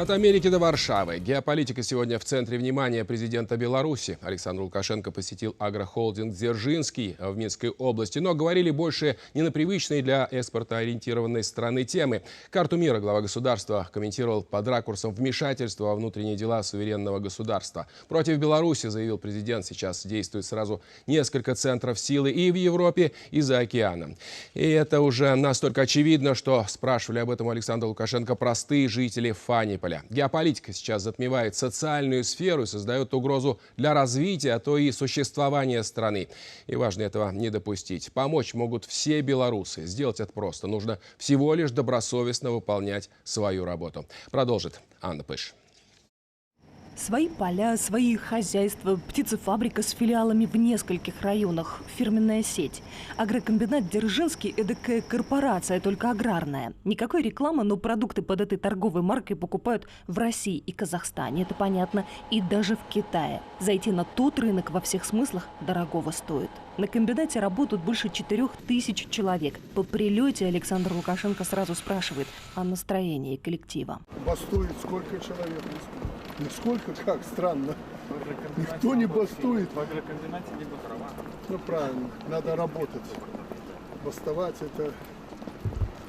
От Америки до Варшавы. Геополитика сегодня в центре внимания президента Беларуси. Александр Лукашенко посетил агрохолдинг «Дзержинский» в Минской области. Но говорили больше не на привычные для экспорта ориентированной страны темы. Карту мира глава государства комментировал под ракурсом вмешательства во внутренние дела суверенного государства. Против Беларуси, заявил президент, сейчас действует сразу несколько центров силы и в Европе, и за океаном. И это уже настолько очевидно, что спрашивали об этом Александра Лукашенко простые жители Фаниполя. Геополитика сейчас затмевает социальную сферу и создает угрозу для развития, а то и существования страны. И важно этого не допустить. Помочь могут все белорусы. Сделать это просто. Нужно всего лишь добросовестно выполнять свою работу. Продолжит Анна Пыш. Свои поля, свои хозяйства, птицефабрика с филиалами в нескольких районах, фирменная сеть. Агрокомбинат «Дзержинский» – эдакая корпорация, только аграрная. Никакой рекламы, но продукты под этой торговой маркой покупают в России и Казахстане, это понятно, и даже в Китае. Зайти на тот рынок во всех смыслах дорогого стоит. На комбинате работают больше 4000 человек. По прилете Александр Лукашенко сразу спрашивает о настроении коллектива. Бастует сколько человек? Ну сколько, как, странно. Никто не бастует. В агрокомбинате либо трава. Ну правильно, надо работать. Бастовать это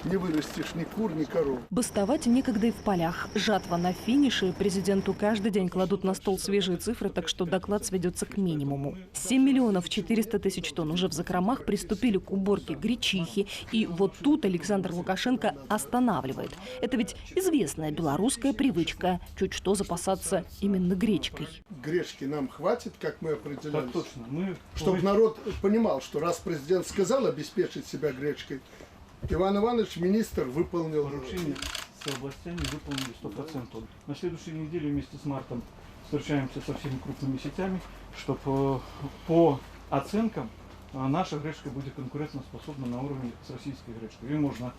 не вырастешь ни кур, ни коров. Бастовать некогда и в полях. Жатва на финише. Президенту каждый день кладут на стол свежие цифры, так что доклад сведется к минимуму. 7 400 000 тонн уже в закромах приступили к уборке гречихи. И вот тут Александр Лукашенко останавливает. Это ведь известная белорусская привычка. Чуть что запасаться именно гречкой. Гречки нам хватит, как мы определяли. Так точно. Чтобы народ понимал, что раз президент сказал обеспечить себя гречкой, Иван Иванович, министр, выполнил поручение с областями, выполнили 100%. На следующей неделе вместе с Мартом встречаемся со всеми крупными сетями, чтобы по оценкам наша гречка будет конкурентоспособна на уровне с российской гречкой. Ее можно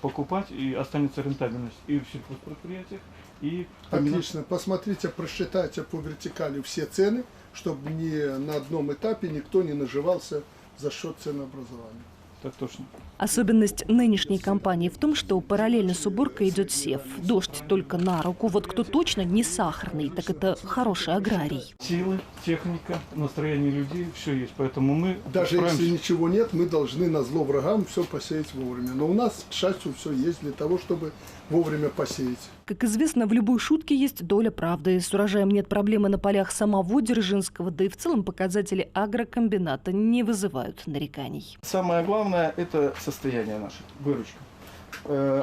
покупать, и останется рентабельность и в сельхозпредприятиях, и... Отлично. Посмотрите, просчитайте по вертикали все цены, чтобы ни на одном этапе никто не наживался за счет ценообразования. Так точно. Особенность нынешней кампании в том, что параллельно с уборкой идет сев. Дождь только на руку. Вот кто точно не сахарный, так это хороший аграрий. Силы, техника, настроение людей, все есть. Поэтому мы даже если ничего нет, мы должны на зло врагам все посеять вовремя. Но у нас, к счастью, все есть для того, чтобы вовремя посеять. Как известно, в любой шутке есть доля правды. С урожаем нет проблемы на полях самого Дзержинского, да и в целом показатели агрокомбината не вызывают нареканий. Самое главное – это состояние наше, выручка.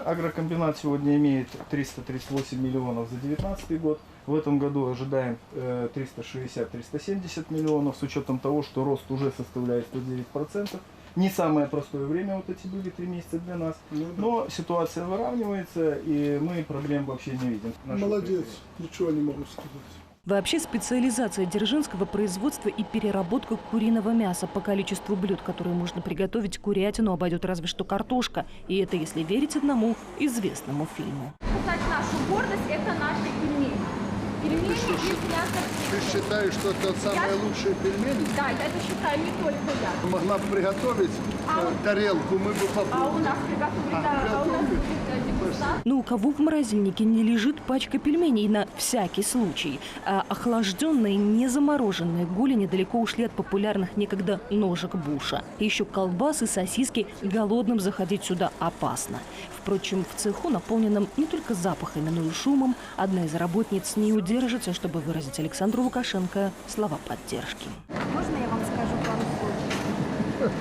Агрокомбинат сегодня имеет 338 миллионов за 2019 год. В этом году ожидаем 360-370 миллионов, с учетом того, что рост уже составляет 109%. Не самое простое время вот эти были 3 месяца для нас, но ситуация выравнивается, и мы проблем вообще не видим. Молодец, ничего не могу сказать. Вообще специализация Дзержинского – производство и переработка куриного мяса. По количеству блюд, которые можно приготовить, курятину обойдет разве что картошка. И это если верить одному известному фильму. Нашу гордость – это наши пельмени. Пельмени из мяса. Ты считаешь, что это самые лучшие пельмени? Да, я это считаю не только я. Могла бы приготовить тарелку, мы бы попробовали. А у нас приготовлено, Но у кого в морозильнике не лежит пачка пельменей на всякий случай? А охлажденные, не замороженные голени далеко ушли от популярных некогда ножек Буша. Еще колбасы, сосиски, голодным заходить сюда опасно. Впрочем, в цеху, наполненном не только запахами, но и шумом, одна из работниц не удержится, чтобы выразить Александру Лукашенко слова поддержки. Можно я вам скажу пару слов?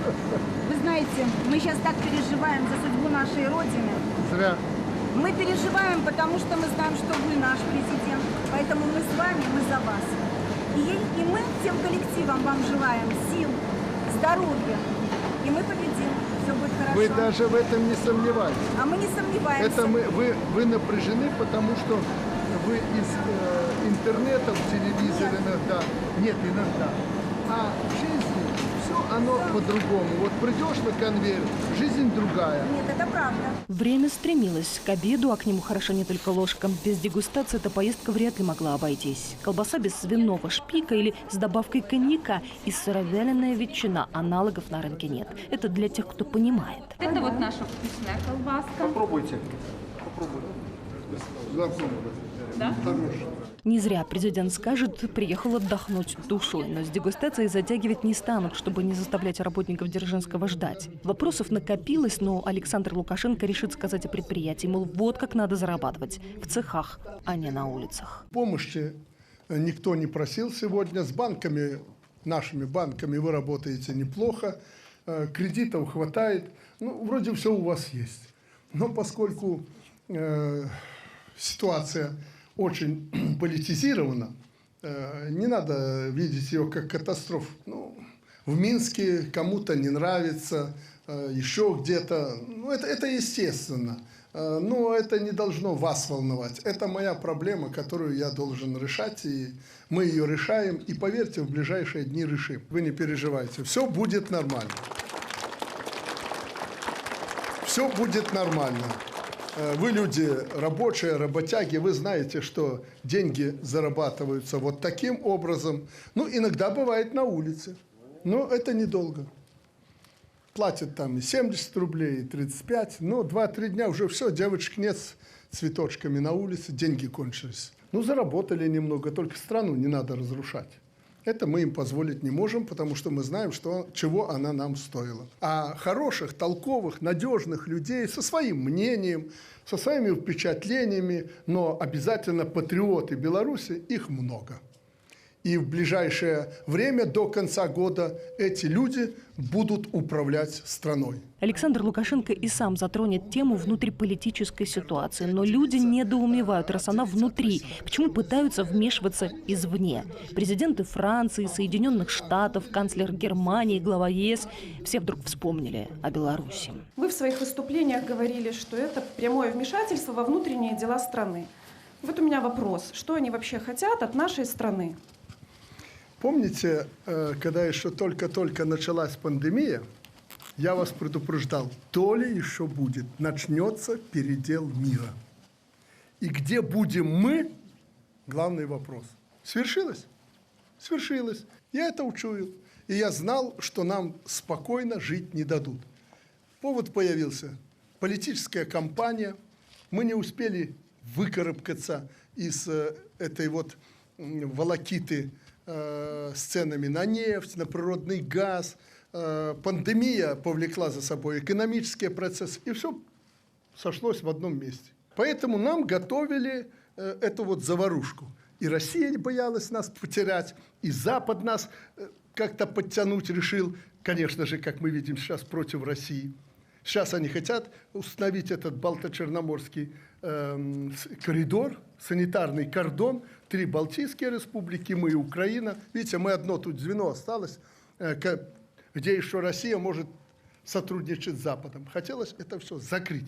Вы знаете, мы сейчас так переживаем за судьбу нашей Родины. Зря. Мы переживаем, потому что мы знаем, что вы наш президент. Поэтому мы с вами, мы за вас. И мы всем коллективам вам желаем сил, здоровья. И мы победим. Все будет хорошо. Вы даже в этом не сомневаетесь. А мы не сомневаемся. Это вы напряжены, потому что вы из интернета, в телевизоре иногда. Нет, иногда. А в жизни все оно по-другому. Вот придешь на конвейер, жизнь другая. Нет, это правда. Время стремилось к обеду, а к нему хороша не только ложка. Без дегустации эта поездка вряд ли могла обойтись. Колбаса без свиного шпика или с добавкой коньяка и сыровяленая ветчина. Аналогов на рынке нет. Это для тех, кто понимает. Это вот наша вкусная колбаска. Попробуйте. Попробуйте. Да? Не зря президент скажет, приехал отдохнуть душой, но с дегустацией затягивать не станут, чтобы не заставлять работников Дзержинского ждать. Вопросов накопилось, но Александр Лукашенко решит сказать о предприятии, мол, вот как надо зарабатывать – в цехах, а не на улицах. Помощи никто не просил сегодня. С банками, нашими банками вы работаете неплохо, кредитов хватает. Ну, вроде все у вас есть. Но поскольку ситуация очень политизирована, не надо видеть ее как катастрофу. Ну, в Минске кому-то не нравится, еще где-то. Ну, это естественно. Но это не должно вас волновать. Это моя проблема, которую я должен решать, и мы ее решаем. И поверьте, в ближайшие дни решим. Вы не переживайте, все будет нормально. Все будет нормально. Вы люди рабочие, работяги, вы знаете, что деньги зарабатываются вот таким образом. Ну, иногда бывает на улице, но это недолго. Платят там и 70 рублей, и 35, но 2-3 дня уже все, девочек нет с цветочками на улице, деньги кончились. Ну, заработали немного, только страну не надо разрушать. Это мы им позволить не можем, потому что мы знаем, чего она нам стоила. А хороших, толковых, надежных людей со своим мнением, со своими впечатлениями, но обязательно патриоты Беларуси, их много. И в ближайшее время, до конца года, эти люди будут управлять страной. Александр Лукашенко и сам затронет тему внутриполитической ситуации. Но люди недоумевают, раз она внутри. Почему пытаются вмешиваться извне? Президенты Франции, Соединенных Штатов, канцлер Германии, глава ЕС – все вдруг вспомнили о Беларуси. Вы в своих выступлениях говорили, что это прямое вмешательство во внутренние дела страны. Вот у меня вопрос. Что они вообще хотят от нашей страны? Помните, когда еще только-только началась пандемия, я вас предупреждал, то ли еще будет, начнется передел мира. И где будем мы, главный вопрос. Свершилось? Свершилось. Я это учуял. И я знал, что нам спокойно жить не дадут. Повод появился. Политическая кампания. Мы не успели выкарабкаться из этой вот волокиты с ценами на нефть, на природный газ. Пандемия повлекла за собой экономические процессы, и все сошлось в одном месте. Поэтому нам готовили эту вот заварушку. И Россия боялась нас потерять, и Запад нас как-то подтянуть решил, конечно же, как мы видим сейчас, против России. Сейчас они хотят установить этот Балто-Черноморский коридор, санитарный кордон, 3 Балтийские республики, мы и Украина. Видите, мы одно тут звено осталось, где еще Россия может сотрудничать с Западом. Хотелось это все закрыть.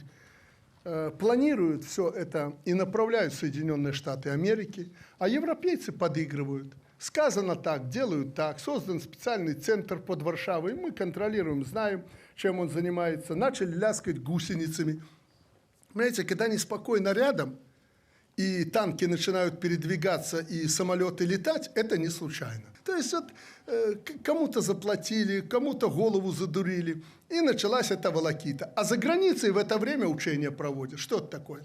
Планируют все это и направляют в Соединенные Штаты Америки, а европейцы подыгрывают. Сказано так, делают так, создан специальный центр под Варшавой, мы контролируем, знаем, чем он занимается. Начали ляскать гусеницами. Понимаете, когда неспокойно рядом, и танки начинают передвигаться, и самолеты летать, это не случайно. То есть вот, кому-то заплатили, кому-то голову задурили, и началась эта волокита. А за границей в это время учения проводят. Что это такое?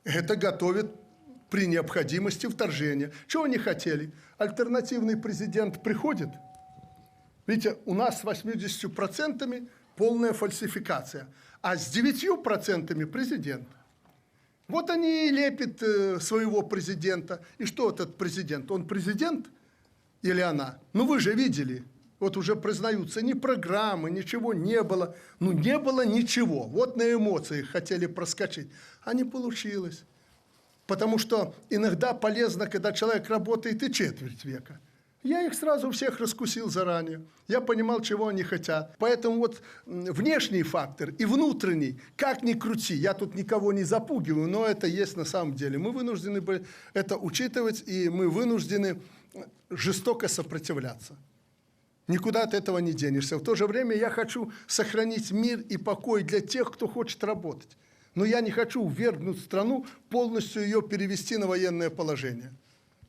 Это готовят при необходимости вторжения. Чего они хотели? Альтернативный президент приходит. Видите, у нас с 80% полная фальсификация, а с 9% президент. Вот они и лепят своего президента. И что этот президент? Он президент или она? Ну вы же видели, вот уже признаются, ни программы, ничего не было. Ну не было ничего. Вот на эмоциях хотели проскочить. А не получилось. Потому что иногда полезно, когда человек работает и четверть века. Я их сразу всех раскусил заранее. Я понимал, чего они хотят. Поэтому вот внешний фактор и внутренний, как ни крути, я тут никого не запугиваю, но это есть на самом деле. Мы вынуждены были это учитывать, и мы вынуждены жестоко сопротивляться. Никуда от этого не денешься. В то же время я хочу сохранить мир и покой для тех, кто хочет работать. Но я не хочу ввергнуть страну, полностью ее перевести на военное положение.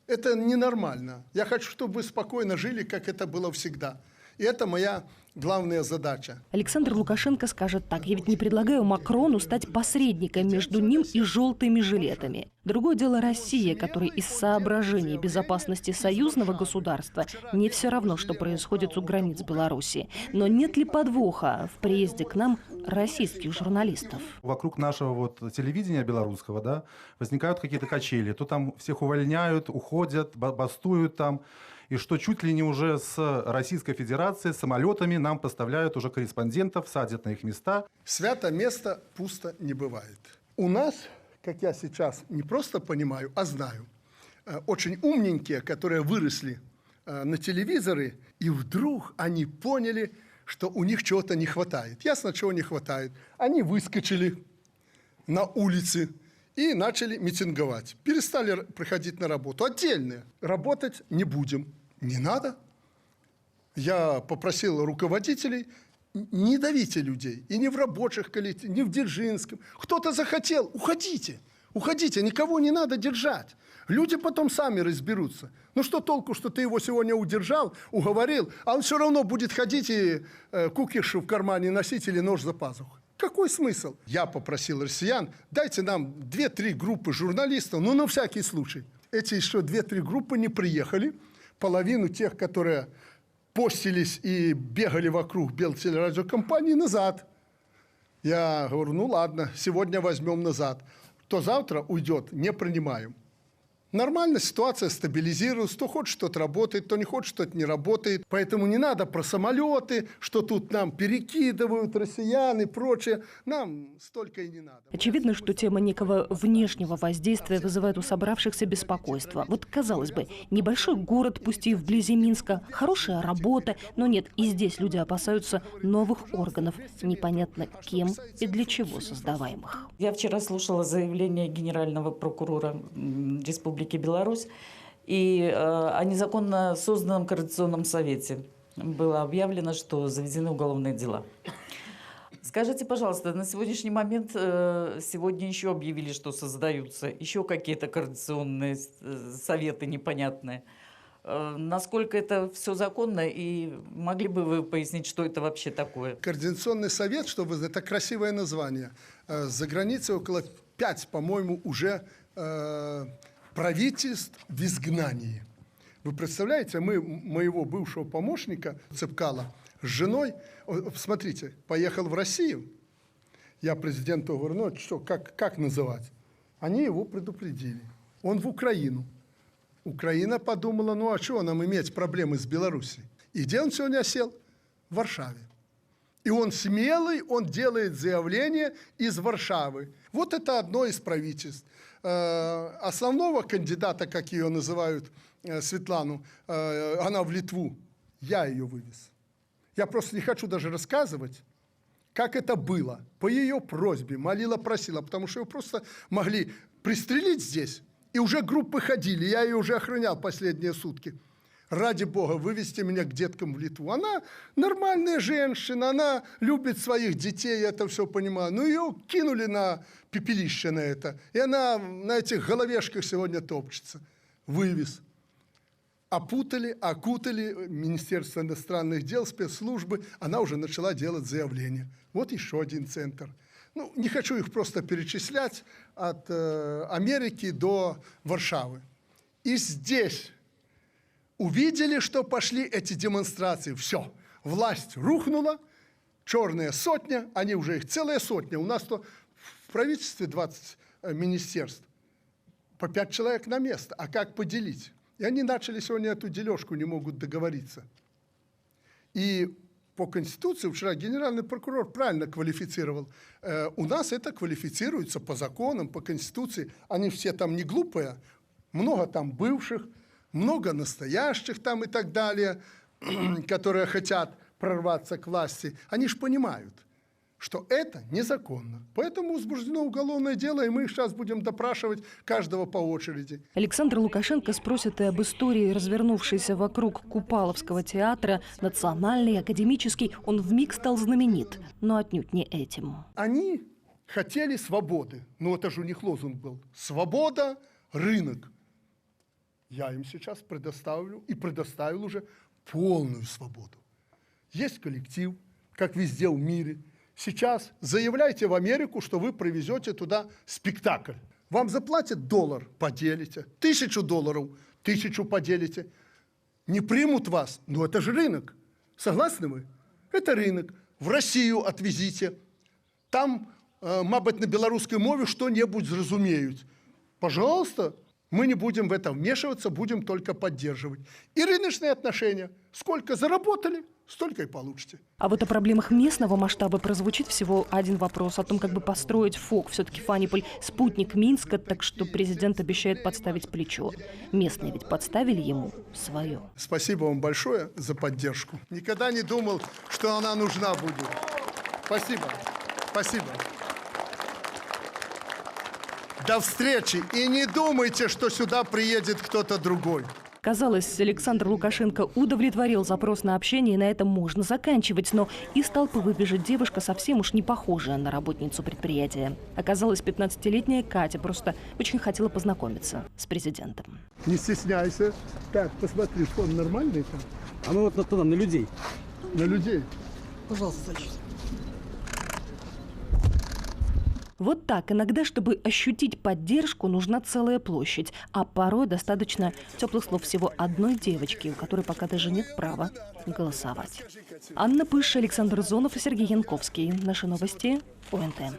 Это ненормально. Я хочу, чтобы вы спокойно жили, как это было всегда. И это моя главная задача. Александр Лукашенко скажет так: я ведь не предлагаю Макрону стать посредником между ним и желтыми жилетами. Другое дело Россия, которой из соображений безопасности союзного государства не все равно, что происходит у границ Беларуси. Но нет ли подвоха в приезде к нам российских журналистов? Вокруг нашего вот телевидения белорусского, да, возникают какие-то качели. То там всех увольняют, уходят, бастуют там. И что чуть ли не уже с Российской Федерации самолетами нам поставляют уже корреспондентов, садят на их места. Свято место пусто не бывает. У нас, как я сейчас не просто понимаю, а знаю, очень умненькие, которые выросли на телевизоры, и вдруг они поняли, что у них чего-то не хватает. Ясно, чего не хватает. Они выскочили на улицы и начали митинговать. Перестали приходить на работу. Отдельные. Работать не будем. Не надо. Я попросил руководителей: не давите людей. И не в рабочих коллективах, не в Дзержинском. Кто-то захотел, уходите. Уходите, никого не надо держать. Люди потом сами разберутся. Ну что толку, что ты его сегодня удержал, уговорил, а он все равно будет ходить и кукиш в кармане носить или нож за пазухой. Какой смысл? Я попросил россиян: дайте нам 2-3 группы журналистов, ну на всякий случай. Эти еще 2-3 группы не приехали. Половину тех, которые постились и бегали вокруг Белтелерадиокомпании, назад. Я говорю: ну ладно, сегодня возьмем назад. То завтра уйдет, не принимаем. Нормально, ситуация стабилизируется. Кто хочет, что-то работает, кто не хочет, что-то не работает. Поэтому не надо про самолеты, что тут нам перекидывают россиян и прочее. Нам столько и не надо. Очевидно, что тема некого внешнего воздействия вызывает у собравшихся беспокойство. Вот, казалось бы, небольшой город, пусть и вблизи Минска, хорошая работа, но нет, и здесь люди опасаются новых органов, непонятно кем и для чего создаваемых. Я вчера слушала заявление генерального прокурора Республики Беларусь, и о незаконно созданном Координационном совете было объявлено, что заведены уголовные дела. Скажите, пожалуйста, на сегодняшний момент, сегодня еще объявили, что создаются еще какие-то координационные советы непонятные. Насколько это все законно, и могли бы вы пояснить, что это вообще такое? Координационный совет, чтобы это красивое название. За границей около 5, по-моему, уже правительств в изгнании. Вы представляете, моего бывшего помощника Цепкала с женой, смотрите, поехал в Россию. Я президенту говорю: ну что, как называть? Они его предупредили. Он в Украину. Украина подумала: ну а что нам иметь проблемы с Белоруссией? И где он сегодня сел? В Варшаве. И он смелый, он делает заявление из Варшавы. Вот это одно из правительств. Основного кандидата, как ее называют, Светлану, она в Литву. Я ее вывез. Я просто не хочу даже рассказывать, как это было. По ее просьбе молила, просила, потому что ее просто могли пристрелить здесь. И уже группы ходили, я ее уже охранял последние сутки. Ради бога, вывезти меня к деткам в Литву. Она нормальная женщина, она любит своих детей, я это все понимаю. Но ее кинули на пепелище на это. И она на этих головешках сегодня топчется. Вывез. Опутали, окутали Министерство иностранных дел, спецслужбы. Она уже начала делать заявление. Вот еще один центр. Ну, не хочу их просто перечислять от Америки до Варшавы. И здесь увидели, что пошли эти демонстрации. Все, власть рухнула, черная сотня, они уже их целая сотня. У нас-то в правительстве 20 министерств, по 5 человек на место. А как поделить? И они начали сегодня эту дележку, не могут договориться. И по Конституции вчера генеральный прокурор правильно квалифицировал. У нас это квалифицируется по законам, по Конституции. Они все там не глупые, много там бывших, много настоящих там и так далее, которые хотят прорваться к власти. Они же понимают, что это незаконно. Поэтому возбуждено уголовное дело, и мы сейчас будем допрашивать каждого по очереди. Александр Лукашенко спросит и об истории, развернувшейся вокруг Купаловского театра, национальный, академический. Он вмиг стал знаменит, но отнюдь не этим. Они хотели свободы. Ну, это же у них лозунг был. Свобода, рынок. Я им сейчас предоставлю и предоставил уже полную свободу. есть коллектив, как везде в мире. Сейчас заявляйте в Америку, что вы привезете туда спектакль. Вам заплатят $1, поделите. $1000, 1000 поделите. Не примут вас, но это же рынок. Согласны вы? Это рынок. В Россию отвезите. Там, мабуть, на белорусской мове что-нибудь зразумеют. Пожалуйста, мы не будем в это вмешиваться, будем только поддерживать. И рыночные отношения. Сколько заработали, столько и получите. А вот о проблемах местного масштаба прозвучит всего один вопрос о том, как бы построить ФОК. Все-таки Фаниполь – спутник Минска, так что президент обещает подставить плечо. Местные ведь подставили ему свое. Спасибо вам большое за поддержку. Никогда не думал, что она нужна будет. Спасибо. Спасибо. До встречи. И не думайте, что сюда приедет кто-то другой. Казалось, Александр Лукашенко удовлетворил запрос на общение, и на этом можно заканчивать. Но из толпы выбежит девушка, совсем уж не похожая на работницу предприятия. Оказалась 15-летняя Катя, просто очень хотела познакомиться с президентом. Не стесняйся. Так, посмотри, фон нормальный там? А мы вот туда, на людей. На людей. Пожалуйста, садитесь. Вот так. Иногда, чтобы ощутить поддержку, нужна целая площадь. А порой достаточно теплых слов всего одной девочки, у которой пока даже нет права голосовать. Анна Пыш, Александр Зонов и Сергей Янковский. Наши новости. ОНТ.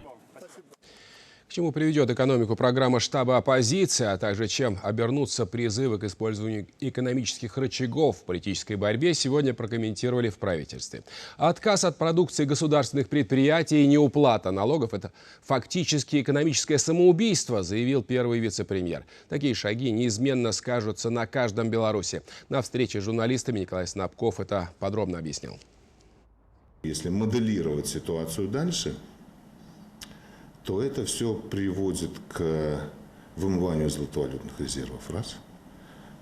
К чему приведет экономику программа штаба оппозиции, а также чем обернутся призывы к использованию экономических рычагов в политической борьбе, сегодня прокомментировали в правительстве. Отказ от продукции государственных предприятий и неуплата налогов – это фактически экономическое самоубийство, заявил первый вице-премьер. Такие шаги неизменно скажутся на каждом белорусе. На встрече с журналистами Николай Снабков это подробно объяснил. Если моделировать ситуацию дальше, то это все приводит к вымыванию золотовалютных резервов, раз.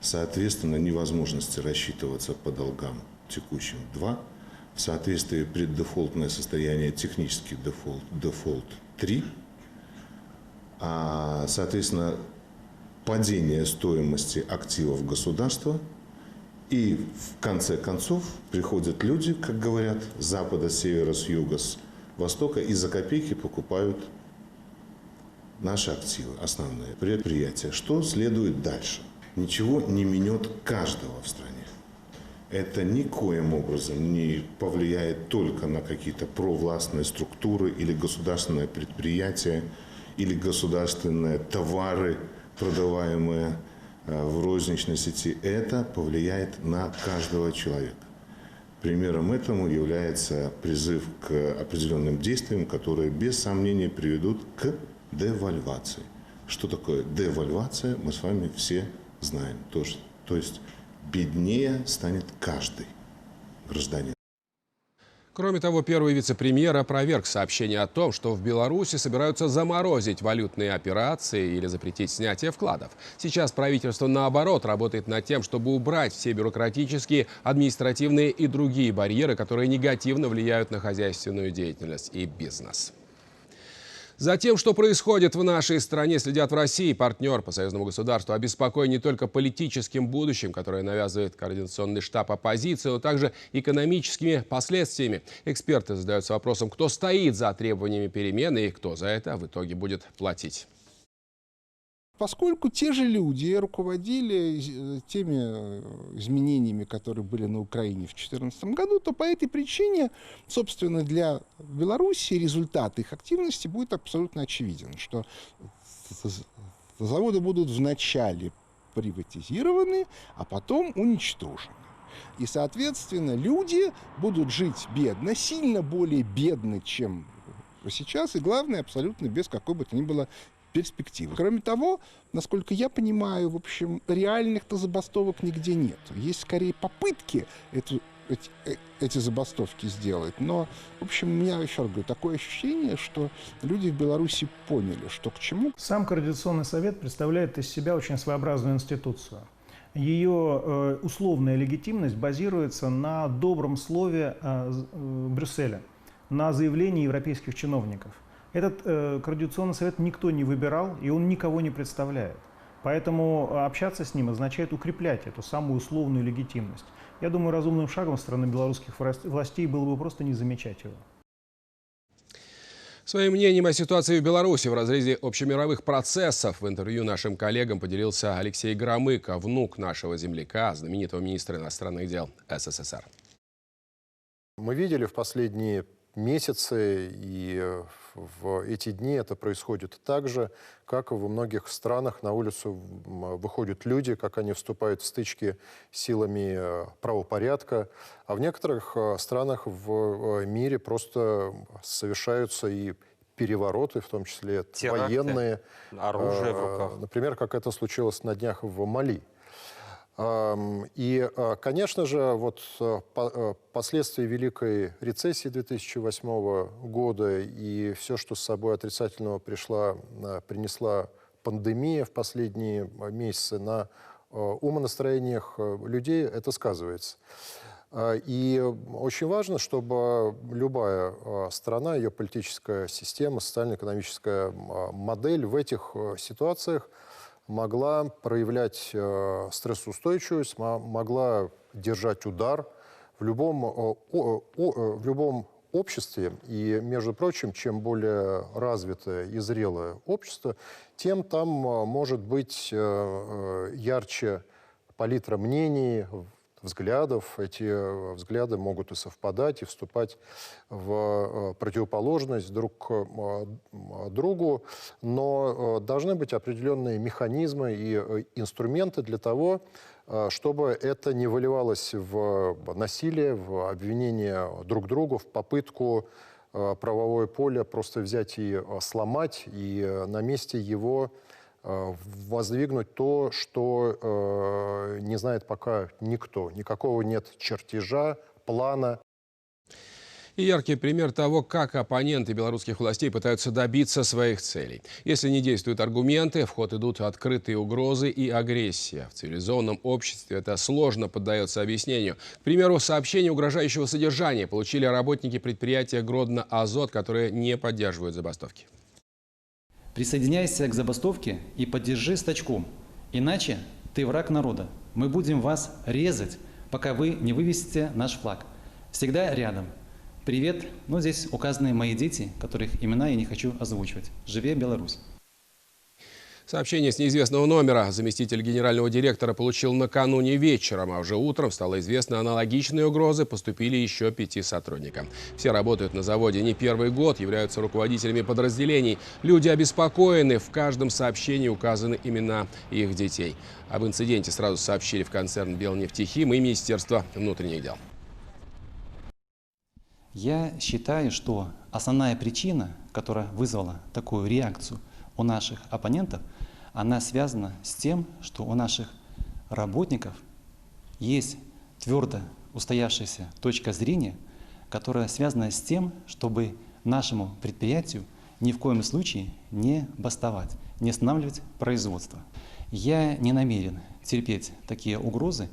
Соответственно, невозможности рассчитываться по долгам текущим, два. В соответствии преддефолтное состояние, технический дефолт, три. А, соответственно, падение стоимости активов государства. И в конце концов приходят люди, как говорят, с запада, с севера, с юга, с востока, и за копейки покупают наши активы, основные предприятия. Что следует дальше? Ничего не минет каждого в стране. Это никоим образом не повлияет только на какие-то провластные структуры или государственные предприятия, или государственные товары, продаваемые в розничной сети. Это повлияет на каждого человека. Примером этому является призыв к определенным действиям, которые без сомнения приведут к девальвации. Что такое девальвация, мы с вами все знаем. То есть беднее станет каждый гражданин. Кроме того, первый вице-премьер опроверг сообщение о том, что в Беларуси собираются заморозить валютные операции или запретить снятие вкладов. Сейчас правительство, наоборот, работает над тем, чтобы убрать все бюрократические, административные и другие барьеры, которые негативно влияют на хозяйственную деятельность и бизнес. За тем, что происходит в нашей стране, следят в России. Партнер по союзному государству обеспокоен не только политическим будущим, которое навязывает координационный штаб оппозиции, но также экономическими последствиями. Эксперты задаются вопросом, кто стоит за требованиями перемен и кто за это в итоге будет платить. Поскольку те же люди руководили теми изменениями, которые были на Украине в 2014 году, то по этой причине, собственно, для Беларуси результат их активности будет абсолютно очевиден, что заводы будут вначале приватизированы, а потом уничтожены. И, соответственно, люди будут жить бедно, сильно более бедно, чем сейчас, и, главное, абсолютно без какой бы то ни было перспективы. Кроме того, насколько я понимаю, в общем, реальных-то забастовок нигде нет. Есть скорее попытки эти забастовки сделать. Но, в общем, у меня, еще раз говорю, такое ощущение, что люди в Беларуси поняли, что к чему. Сам Координационный совет представляет из себя очень своеобразную институцию. Ее условная легитимность базируется на добром слове Брюсселя, на заявлении европейских чиновников. Этот Координационный совет никто не выбирал, и он никого не представляет. Поэтому общаться с ним означает укреплять эту самую условную легитимность. Я думаю, разумным шагом со стороны белорусских властей было бы просто не замечать его. Своим мнением о ситуации в Беларуси в разрезе общемировых процессов в интервью нашим коллегам поделился Алексей Громыко, внук нашего земляка, знаменитого министра иностранных дел СССР. Мы видели в последние месяцы и в эти дни это происходит так же, как и во многих странах на улицу выходят люди, как они вступают в стычки с силами правопорядка. А в некоторых странах в мире просто совершаются и перевороты, в том числе теракты, военные. оружие в руках. Например, как это случилось на днях в Мали. И, конечно же, вот последствия Великой рецессии 2008 года и все, что с собой отрицательного принесла пандемия в последние месяцы, на умонастроениях людей это сказывается. И очень важно, чтобы любая страна, ее политическая система, социально-экономическая модель в этих ситуациях могла проявлять стрессоустойчивость, могла держать удар в любом обществе. И, между прочим, чем более развитое и зрелое общество, тем там может быть ярче палитра мнений, взглядов. Эти взгляды могут и совпадать, и вступать в противоположность друг к другу, но должны быть определенные механизмы и инструменты для того, чтобы это не выливалось в насилие, в обвинение друг другу, в попытку правовое поле просто взять и сломать, и на месте его воздвигнуть то, что не знает пока никто. Никакого нет чертежа, плана. И яркий пример того, как оппоненты белорусских властей пытаются добиться своих целей. Если не действуют аргументы, в ход идут открытые угрозы и агрессия. В цивилизованном обществе это сложно поддается объяснению. К примеру, сообщение угрожающего содержания получили работники предприятия «Гродно-Азот», которые не поддерживают забастовки. Присоединяйся к забастовке и поддержи стачку. Иначе ты враг народа. Мы будем вас резать, пока вы не вывесите наш флаг. Всегда рядом. Привет. Ну, здесь указаны мои дети, которых имена я не хочу озвучивать. Живе Беларусь. Сообщение с неизвестного номера заместитель генерального директора получил накануне вечером, а уже утром стало известно, аналогичные угрозы поступили еще 5 сотрудникам. Все работают на заводе не первый год, являются руководителями подразделений. Люди обеспокоены, в каждом сообщении указаны имена их детей. Об инциденте сразу сообщили в концерн «Белнефтехим» и Министерство внутренних дел. Я считаю, что основная причина, которая вызвала такую реакцию у наших оппонентов, она связана с тем, что у наших работников есть твердо устоявшаяся точка зрения, которая связана с тем, чтобы нашему предприятию ни в коем случае не бастовать, не останавливать производство. Я не намерен терпеть такие угрозы,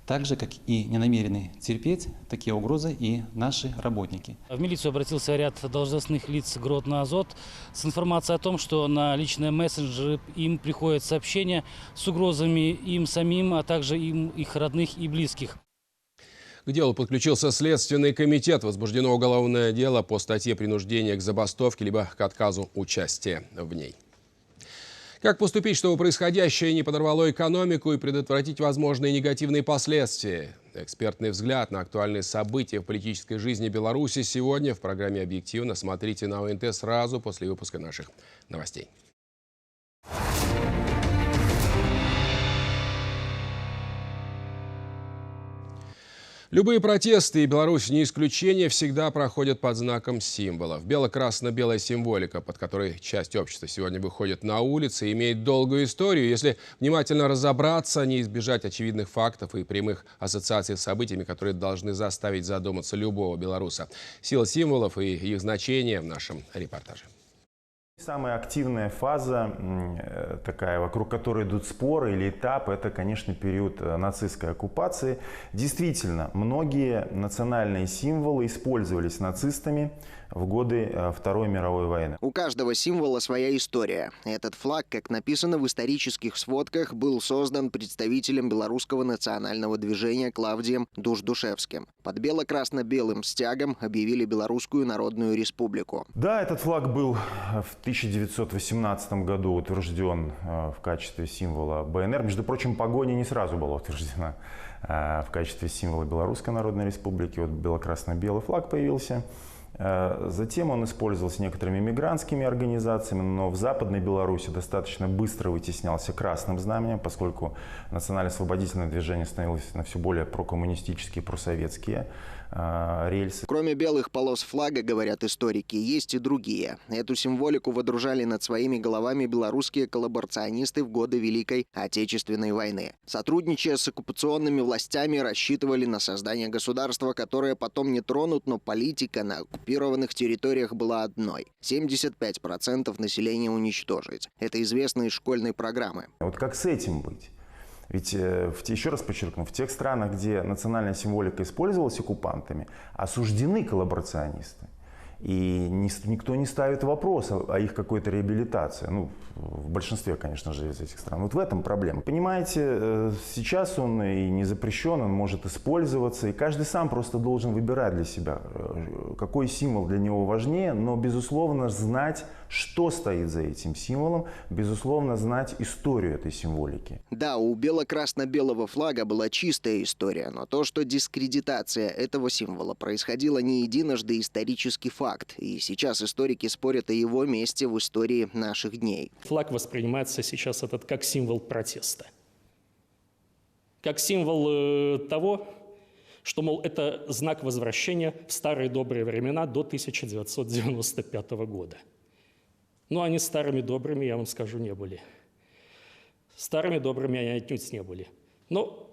так же, как и не намерены терпеть такие угрозы и наши работники. В милицию обратился ряд должностных лиц Гродно-Азот с информацией о том, что на личные мессенджеры им приходят сообщения с угрозами им самим, а также их родных и близких. К делу подключился Следственный комитет. Возбуждено уголовное дело по статье принуждения к забастовке либо к отказу участия в ней. Как поступить, чтобы происходящее не подорвало экономику и предотвратить возможные негативные последствия? Экспертный взгляд на актуальные события в политической жизни Беларуси сегодня в программе «Объективно». Смотрите на ОНТ сразу после выпуска наших новостей. Любые протесты, и Беларусь не исключение, всегда проходят под знаком символов. Бело-красно-белая символика, под которой часть общества сегодня выходит на улицы, имеет долгую историю. Если внимательно разобраться, не избежать очевидных фактов и прямых ассоциаций с событиями, которые должны заставить задуматься любого белоруса. Сила символов и их значение в нашем репортаже. Самая активная фаза, такая, вокруг которой идут споры или этапы, это, конечно, период нацистской оккупации. Действительно, многие национальные символы использовались нацистами в годы Второй мировой войны. У каждого символа своя история. Этот флаг, как написано в исторических сводках, был создан представителем белорусского национального движения Клавдием Душдушевским. Под бело-красно-белым стягом объявили Белорусскую Народную Республику. Да, этот флаг был в 1918 году утвержден в качестве символа БНР. Между прочим, погоня не сразу была утверждена в качестве символа Белорусской Народной Республики. Вот бело-красно-белый флаг появился. Затем он использовался некоторыми мигрантскими организациями, но в Западной Беларуси достаточно быстро вытеснялся красным знаменем, поскольку национально-освободительное движение становилось на все более прокоммунистические, просоветские рельсы. Кроме белых полос флага, говорят историки, есть и другие. Эту символику водружали над своими головами белорусские коллаборационисты в годы Великой Отечественной войны. Сотрудничая с оккупационными властями, рассчитывали на создание государства, которое потом не тронут, но политика на оккупированных территориях была одной – 75% населения уничтожить. Это известно из школьной программы. Вот как с этим быть? Ведь, еще раз подчеркну, в тех странах, где национальная символика использовалась оккупантами, осуждены коллаборационисты. И никто не ставит вопрос о их какой-то реабилитации. Ну, в большинстве, конечно же, из этих стран. Вот в этом проблема. Понимаете, сейчас он и не запрещен, он может использоваться. И каждый сам просто должен выбирать для себя, какой символ для него важнее. Но, безусловно, знать, что стоит за этим символом. Безусловно, знать историю этой символики. Да, у бело-красно-белого флага была чистая история. Но то, что дискредитация этого символа происходила не единожды, исторический факт. И сейчас историки спорят о его месте в истории наших дней. Флаг воспринимается сейчас как символ протеста. Как символ того, что, мол, это знак возвращения в старые добрые времена до 1995 года. Но они старыми добрыми, я вам скажу, не были. Старыми добрыми они отнюдь не были. Но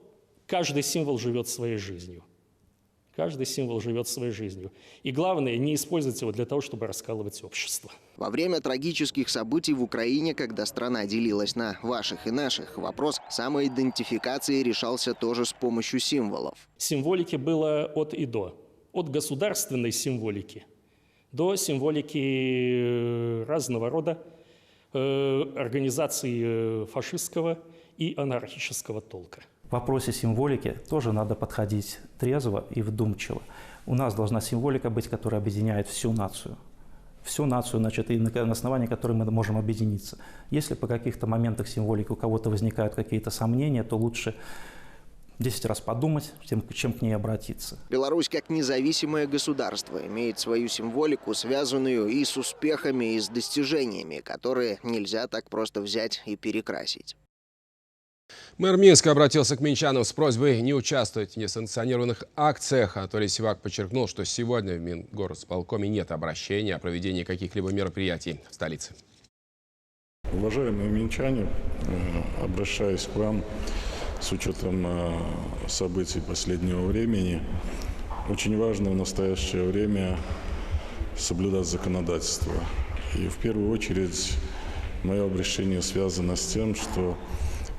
каждый символ живет своей жизнью. Каждый символ живет своей жизнью. И главное, не использовать его для того, чтобы раскалывать общество. Во время трагических событий в Украине, когда страна делилась на ваших и наших, вопрос самоидентификации решался тоже с помощью символов. Символики было от и до. От государственной символики до символики разного рода организаций фашистского и анархического толка. В вопросе символики тоже надо подходить трезво и вдумчиво. У нас должна символика быть, которая объединяет всю нацию. Всю нацию, значит, и на основании которой мы можем объединиться. Если по каких-то моментах символики у кого-то возникают какие-то сомнения, то лучше 10 раз подумать, чем к ней обратиться. Беларусь, как независимое государство, имеет свою символику, связанную и с успехами, и с достижениями, которые нельзя так просто взять и перекрасить. Мэр Минска обратился к минчанам с просьбой не участвовать в несанкционированных акциях. Анатолий Сивак подчеркнул, что сегодня в Мингорисполкоме нет обращения о проведении каких-либо мероприятий в столице. Уважаемые минчане, обращаюсь к вам с учетом событий последнего времени. Очень важно в настоящее время соблюдать законодательство. И в первую очередь мое обращение связано с тем, что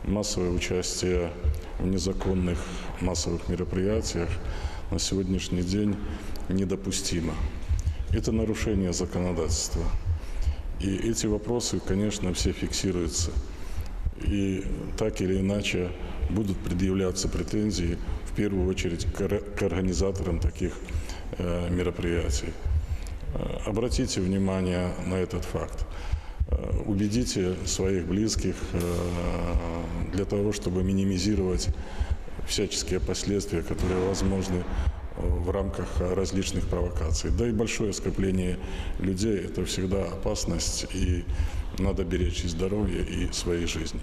массовое участие в незаконных массовых мероприятиях на сегодняшний день недопустимо. Это нарушение законодательства. И эти вопросы, конечно, все фиксируются. И так или иначе будут предъявляться претензии, в первую очередь, к организаторам таких мероприятий. Обратите внимание на этот факт. Убедите своих близких для того, чтобы минимизировать всяческие последствия, которые возможны в рамках различных провокаций. Да и большое скопление людей – это всегда опасность, и надо беречь и здоровье, и своей жизни.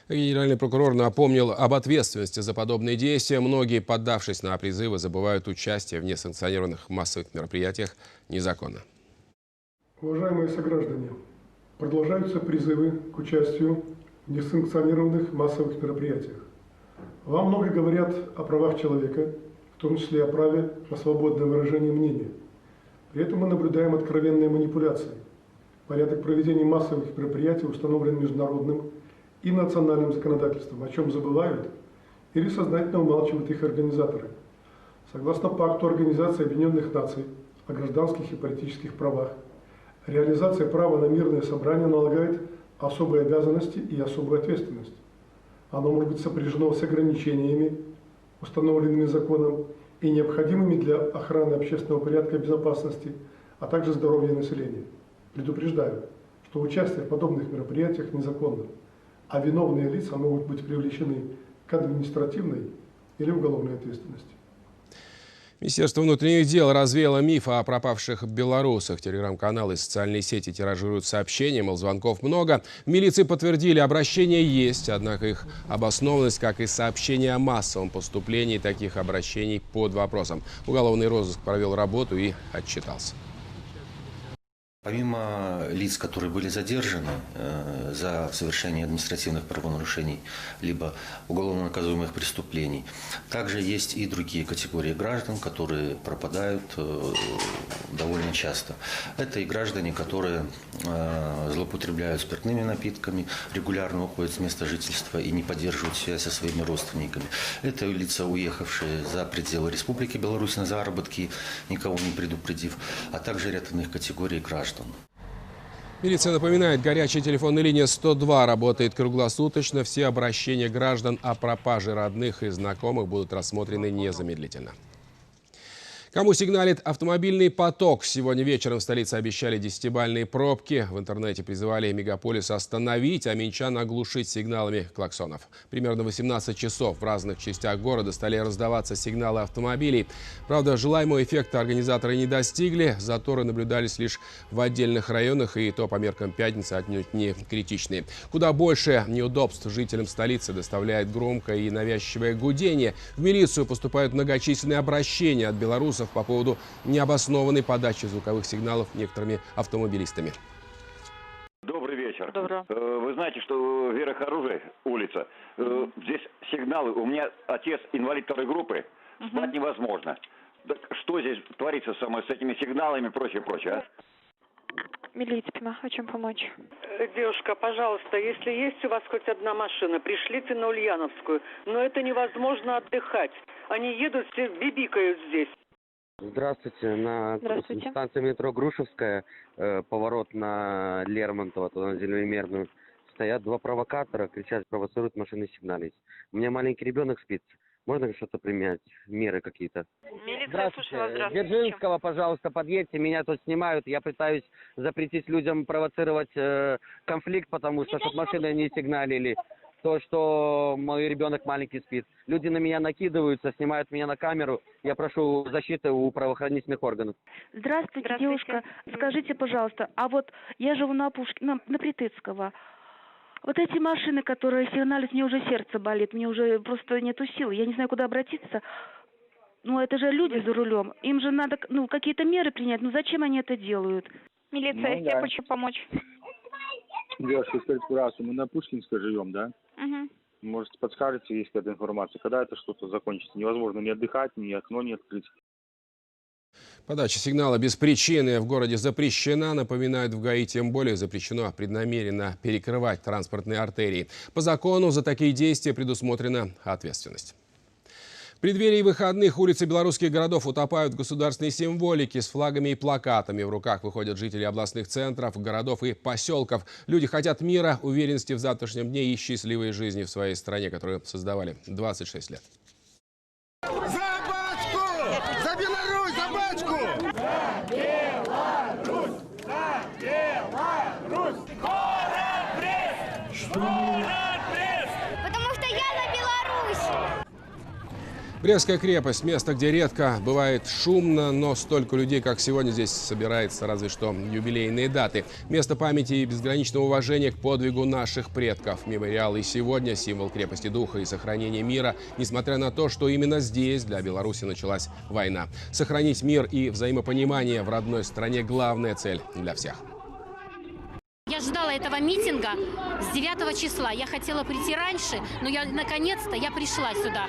Генеральный прокурор напомнил об ответственности за подобные действия. Многие, поддавшись на призывы, забывают участие в несанкционированных массовых мероприятиях незаконно. Уважаемые сограждане, продолжаются призывы к участию в несанкционированных массовых мероприятиях. Вам много говорят о правах человека, в том числе о праве на свободное выражение мнения. При этом мы наблюдаем откровенные манипуляции. Порядок проведения массовых мероприятий установлен международным и национальным законодательством, о чем забывают или сознательно умалчивают их организаторы. Согласно Пакту Организации Объединенных Наций о гражданских и политических правах. Реализация права на мирное собрание налагает особые обязанности и особую ответственность. Оно может быть сопряжено с ограничениями, установленными законом, и необходимыми для охраны общественного порядка и безопасности, а также здоровья населения. Предупреждаю, что участие в подобных мероприятиях незаконно, а виновные лица могут быть привлечены к административной или уголовной ответственности. Министерство внутренних дел развеяло миф о пропавших белорусах. Телеграм-каналы и социальные сети тиражируют сообщения, мол, звонков много. В милиции подтвердили, обращения есть, однако их обоснованность, как и сообщения о массовом поступлении таких обращений, под вопросом. Уголовный розыск провел работу и отчитался. Помимо лиц, которые были задержаны за совершение административных правонарушений либо уголовно наказуемых преступлений, также есть и другие категории граждан, которые пропадают довольно часто. Это и граждане, которые злоупотребляют спиртными напитками, регулярно уходят с места жительства и не поддерживают связь со своими родственниками. Это лица, уехавшие за пределы Республики Беларусь на заработки, никого не предупредив, а также ряд иных категорий граждан. Милиция напоминает, горячая телефонная линия 102 работает круглосуточно. Все обращения граждан о пропаже родных и знакомых будут рассмотрены незамедлительно. Кому сигналит автомобильный поток? Сегодня вечером в столице обещали 10-бальные пробки. В интернете призывали мегаполис остановить, а минчан оглушить сигналами клаксонов. Примерно 18 часов в разных частях города стали раздаваться сигналы автомобилей. Правда, желаемого эффекта организаторы не достигли. Заторы наблюдались лишь в отдельных районах, и то по меркам пятницы отнюдь не критичные. Куда больше неудобств жителям столицы доставляет громкое и навязчивое гудение. В милицию поступают многочисленные обращения от белорусов по поводу необоснованной подачи звуковых сигналов некоторыми автомобилистами. Добрый вечер. Добрый. Вы знаете, что Вера Харужей, улица, здесь сигналы. У меня отец инвалид второй группы, спать невозможно. Так что здесь творится с этими сигналами и прочее, а? Милиция, чем помочь? Девушка, пожалуйста, если есть у вас хоть одна машина, пришлите на Ульяновскую. Но это невозможно отдыхать. Они едут, все бибикают здесь. Здравствуйте. На станции метро Грушевская, поворот на Лермонтова, туда на Зеленомерную, стоят два провокатора, кричат, провоцируют машины, сигналить. У меня маленький ребенок спит. Можно что-то применять, меры какие-то? Здравствуйте. Дзержинского, пожалуйста, подъедьте, меня тут снимают. Я пытаюсь запретить людям провоцировать конфликт, потому что чтобы машины не сигналили. То, что мой ребенок маленький спит. Люди на меня накидываются, снимают меня на камеру. Я прошу защиты у правоохранительных органов. Здравствуйте, девушка. Скажите, пожалуйста, а вот я живу на Притыцкого. Вот эти машины, которые сигналят, мне уже сердце болит, мне уже просто нету сил. Я не знаю, куда обратиться. Ну, это же люди за рулем. Им же надо, какие-то меры принять. Ну, зачем они это делают? Милиция, я хочу помочь. Девушка, скажите, пожалуйста, мы на Пушкинской живем, да? Угу. Может, подскажете, есть какая-то информация, когда это что-то закончится? Невозможно ни отдыхать, ни окно не открыть. Подача сигнала без причины в городе запрещена. Напоминают, в ГАИ тем более запрещено преднамеренно перекрывать транспортные артерии. По закону за такие действия предусмотрена ответственность. В преддверии выходных улицы белорусских городов утопают в государственной символике. С флагами и плакатами в руках выходят жители областных центров, городов и поселков. Люди хотят мира, уверенности в завтрашнем дне и счастливой жизни в своей стране, которую создавали 26 лет. За батьку! За Беларусь! За батьку! За Беларусь! За Беларусь! Город Брест! Город Брест! Потому что я за Беларусь! Брестская крепость – место, где редко бывает шумно, но столько людей, как сегодня, здесь собирается разве что юбилейные даты. Место памяти и безграничного уважения к подвигу наших предков. Мемориал и сегодня – символ крепости духа и сохранения мира, несмотря на то, что именно здесь для Беларуси началась война. Сохранить мир и взаимопонимание в родной стране – главная цель для всех. Я ждала этого митинга с 9 числа. Я хотела прийти раньше, но наконец-то я пришла сюда.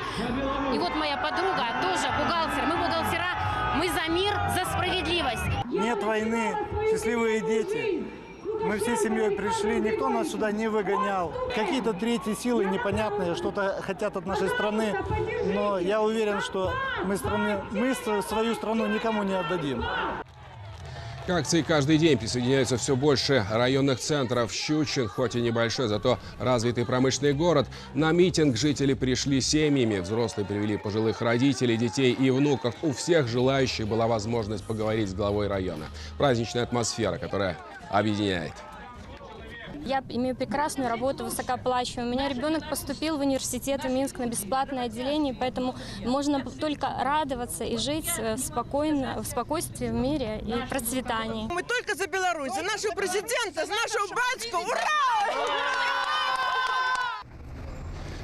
И вот моя подруга тоже бухгалтер. Мы бухгалтера, мы за мир, за справедливость. Нет войны, счастливые дети. Мы всей семьей пришли, никто нас сюда не выгонял. Какие-то третьи силы непонятные что-то хотят от нашей страны, но я уверен, что мы свою страну никому не отдадим. К акции каждый день присоединяются все больше районных центров. Щучин, хоть и небольшой, зато развитый промышленный город. На митинг жители пришли семьями. Взрослые привели пожилых родителей, детей и внуков. У всех желающих была возможность поговорить с главой района. Праздничная атмосфера, которая объединяет. Я имею прекрасную работу, высокооплачиваемую. У меня ребенок поступил в университет в Минск на бесплатное отделение, поэтому можно только радоваться и жить спокойно, в спокойствии, в мире и процветании. Мы только за Беларусь, за нашего президента, за нашего батьку. Ура!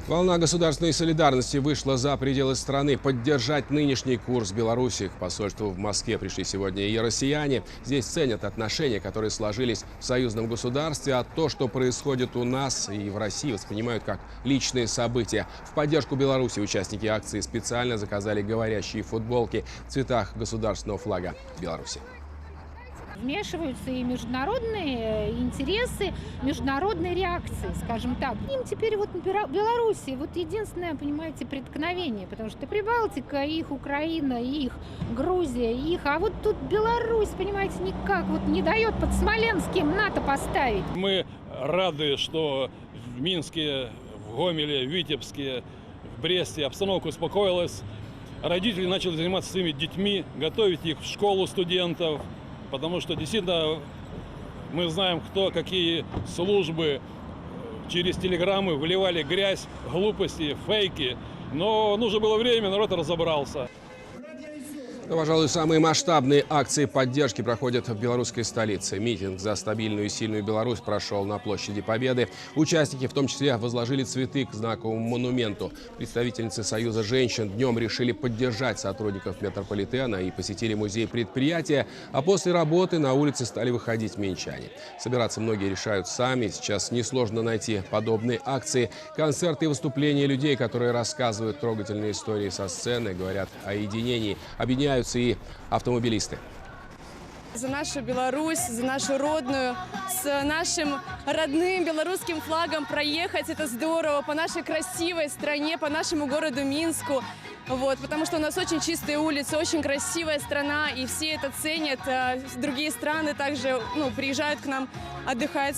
Волна государственной солидарности вышла за пределы страны. Поддержать нынешний курс Беларуси. К посольству в Москве пришли сегодня и россияне. Здесь ценят отношения, которые сложились в союзном государстве, а то, что происходит у нас и в России, воспринимают как личные события. В поддержку Беларуси участники акции специально заказали говорящие футболки в цветах государственного флага Беларуси. Вмешиваются и международные интересы, международные реакции, скажем так. Им теперь вот Беларуси вот единственное, понимаете, преткновение, потому что Прибалтика, их Украина, их Грузия, их, а вот тут Беларусь, понимаете, никак вот не дает под Смоленским НАТО поставить. Мы рады, что в Минске, в Гомеле, в Витебске, в Бресте обстановка успокоилась. Родители начали заниматься своими детьми, готовить их в школу студентов. Потому что действительно мы знаем, кто какие службы через телеграммы выливали грязь, глупости, фейки. Но нужно было время, народ разобрался. Но, пожалуй, самые масштабные акции поддержки проходят в белорусской столице. Митинг за стабильную и сильную Беларусь прошел на площади Победы. Участники в том числе возложили цветы к знаковому монументу. Представительницы Союза женщин днем решили поддержать сотрудников метрополитена и посетили музей предприятия. А после работы на улице стали выходить минчане. Собираться многие решают сами. Сейчас несложно найти подобные акции. Концерты и выступления людей, которые рассказывают трогательные истории со сцены, говорят о единении, объединяют и автомобилисты. За нашу Беларусь, за нашу родную, с нашим родным белорусским флагом проехать, это здорово, по нашей красивой стране, по нашему городу Минску. Вот, потому что у нас очень чистые улицы, очень красивая страна, и все это ценят. Другие страны также приезжают к нам отдыхать.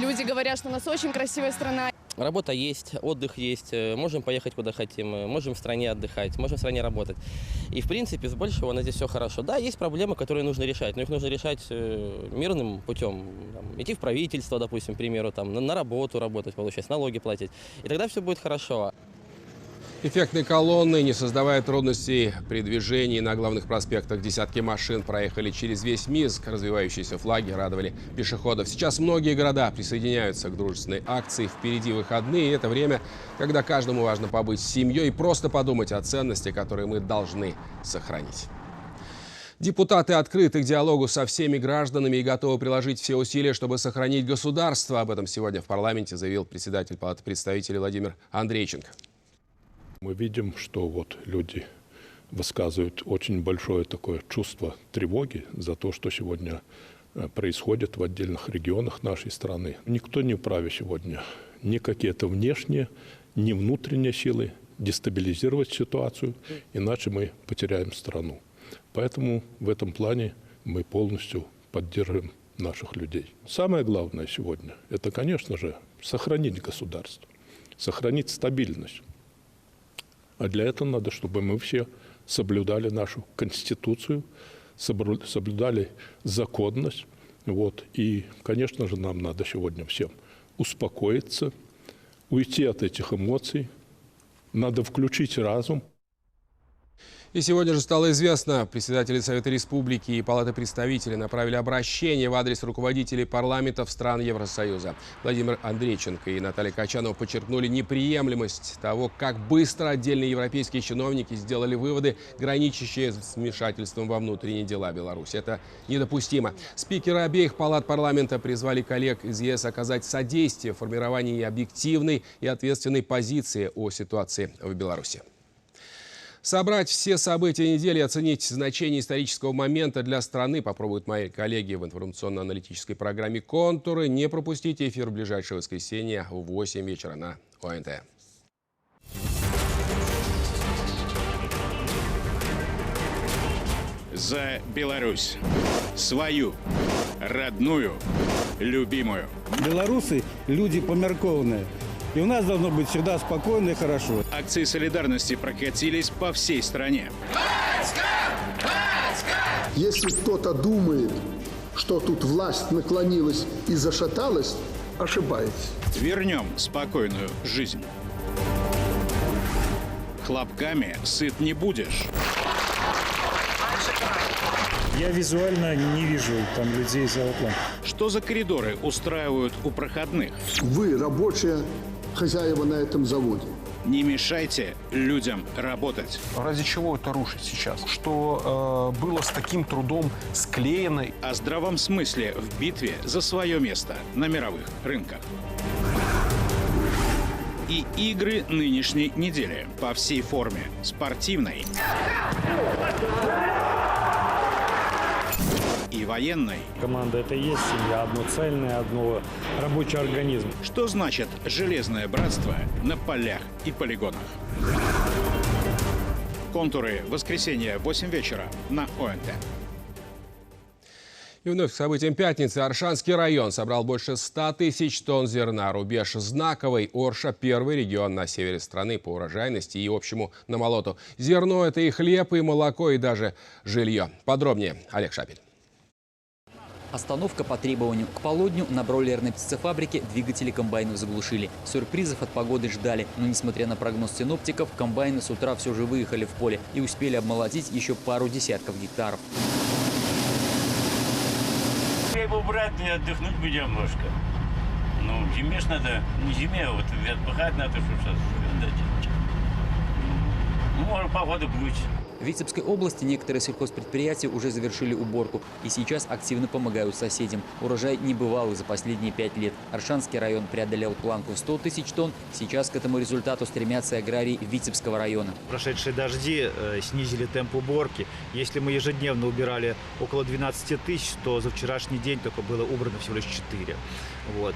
Люди говорят, что у нас очень красивая страна. Работа есть, отдых есть, можем поехать куда хотим, можем в стране отдыхать, можем в стране работать. И в принципе с большего у нас здесь все хорошо. Да, есть проблемы, которые нужно решать, но их нужно решать мирным путем. Идти в правительство, допустим, к примеру, на работу работать, получать, налоги платить. И тогда все будет хорошо. Эффектные колонны, не создавая трудностей при движении на главных проспектах, десятки машин проехали через весь Минск. Развивающиеся флаги радовали пешеходов. Сейчас многие города присоединяются к дружественной акции. Впереди выходные. И это время, когда каждому важно побыть с семьей и просто подумать о ценности, которые мы должны сохранить. Депутаты открыты к диалогу со всеми гражданами и готовы приложить все усилия, чтобы сохранить государство. Об этом сегодня в парламенте заявил председатель Палаты представителей Владимир Андрейченко. Мы видим, что вот люди высказывают очень большое такое чувство тревоги за то, что сегодня происходит в отдельных регионах нашей страны. Никто не вправе сегодня ни какие-то внешние, ни внутренние силы дестабилизировать ситуацию, иначе мы потеряем страну. Поэтому в этом плане мы полностью поддерживаем наших людей. Самое главное сегодня – это, конечно же, сохранить государство, сохранить стабильность. А для этого надо, чтобы мы все соблюдали нашу Конституцию, соблюдали законность. Вот. И, конечно же, нам надо сегодня всем успокоиться, уйти от этих эмоций. Надо включить разум. И сегодня же стало известно, председатели Совета Республики и Палаты представителей направили обращение в адрес руководителей парламентов стран Евросоюза. Владимир Андрейченко и Наталья Качанова подчеркнули неприемлемость того, как быстро отдельные европейские чиновники сделали выводы, граничащие с вмешательством во внутренние дела Беларуси. Это недопустимо. Спикеры обеих палат парламента призвали коллег из ЕС оказать содействие в формировании объективной и ответственной позиции о ситуации в Беларуси. Собрать все события недели и оценить значение исторического момента для страны попробуют мои коллеги в информационно-аналитической программе «Контуры». Не пропустите эфир в ближайшее воскресенье в 8 вечера на ОНТ. За Беларусь. Свою, родную, любимую. Белорусы – люди померкованные. И у нас должно быть всегда спокойно и хорошо. Акции солидарности прокатились по всей стране. Если кто-то думает, что тут власть наклонилась и зашаталась, ошибается. Вернем спокойную жизнь. Хлопками сыт не будешь. Я визуально не вижу там людей за углом. Что за коридоры устраивают у проходных? Вы рабочие хозяева на этом заводе. Не мешайте людям работать. Ради чего это рушить сейчас? Что было с таким трудом склеено? О здравом смысле в битве за свое место на мировых рынках. И игры нынешней недели по всей форме. Спортивной и военной. Команда — это и есть семья, одно цельное, одно рабочий организм. Что значит железное братство на полях и полигонах? Контуры. Воскресенье, 8 вечера на ОНТ. И вновь к событиям пятницы. Оршанский район собрал больше 100 тысяч тонн зерна. Рубеж знаковый. Орша – первый регион на севере страны по урожайности и общему намолоту. Зерно – это и хлеб, и молоко, и даже жилье. Подробнее Олег Шапель. Остановка по требованию. К полудню на бройлерной птицефабрике двигатели комбайнов заглушили. Сюрпризов от погоды ждали, но несмотря на прогноз синоптиков, комбайны с утра все же выехали в поле и успели обмолотить еще пару десятков гектаров. Хлеб убрать и отдохнуть бы немножко. Ну, зиме ж надо, не зиме, а вот отдыхать надо, что сейчас делать. Может, погода будет. В Витебской области некоторые сельхозпредприятия уже завершили уборку и сейчас активно помогают соседям. Урожай небывалый за последние 5 лет. Оршанский район преодолел планку 100 тысяч тонн. Сейчас к этому результату стремятся аграрии Витебского района. Прошедшие дожди снизили темп уборки. Если мы ежедневно убирали около 12 тысяч, то за вчерашний день только было убрано всего лишь 4. Вот.